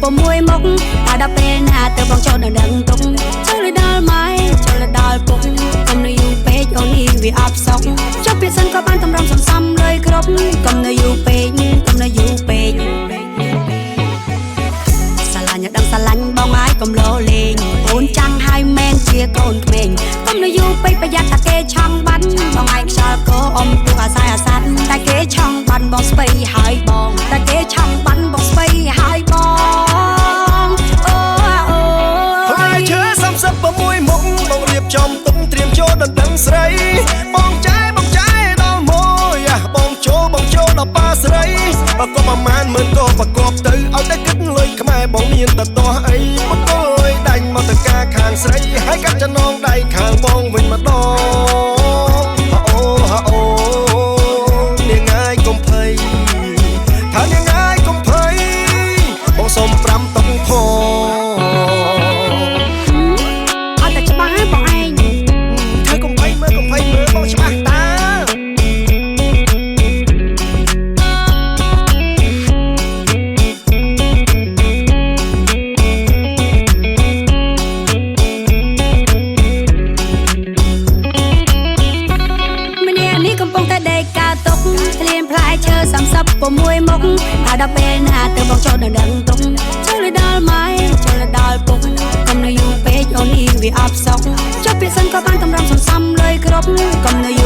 6 មុខតែដល់ពេលណាទៅបងចូលដល់ដឹងទុកចូលដល់ម៉ៃចូលដល់ពុកកុំនៅយូរពេកអូននេះវាអបសក់ចុះពាក្យសិនក៏បានតម្រង់សំលុយគ្រប់កុំនៅយូរពេកកុំនៅយូរពេកស្រឡាញ់ដឹងស្រឡាញ់បងហើយកុំលោលេងអូនចាំងហើយមែនជាកូនក្មេងកុំនៅយូរពេកប្រយ័ត្នថាគេឆង់បាត់បងឯងខ្យល់កោអមទូអាសាយអាសាត់តែគេឆង់បាត់បងស្បៃហើយបងតែគេឆង់បាត់បងស្បៃហើយបងអូផ្លែឈើ36មុខបងរៀបចំទុំត្រៀមចូលដណ្ដឹងស្រីបងចែដល់មួយបងចូលដល់ប៉ាស្រីបើក៏ប្រមាណ10000ក៏ប្រកបទៅឲ្យតែគិតលុយខ្មែរបងមានតតោះអីបងក៏លុយដាច់មកទៅការខាងស្រីហើយកាត់ចំណងដៃខាងបងវិញម្ដងអូនាងហើយកុំភ័យថានាងហើយកុំភ័យបងសុំ5តុកផងអត់តែច្បាស់បងឯងធ្វើកុំភ័យមើលបងច្បាស់តា6 មុខតែដល់ពេលណាទៅបងចូលដល់ដឹងទុកចូលដល់ម៉ៃចូលដល់ពុកកុំនៅយូរពេកអូននេះវាអបសក់ចុះពាក្យសិនក៏បានតម្រង់សំលុយគ្រប់កុំនៅ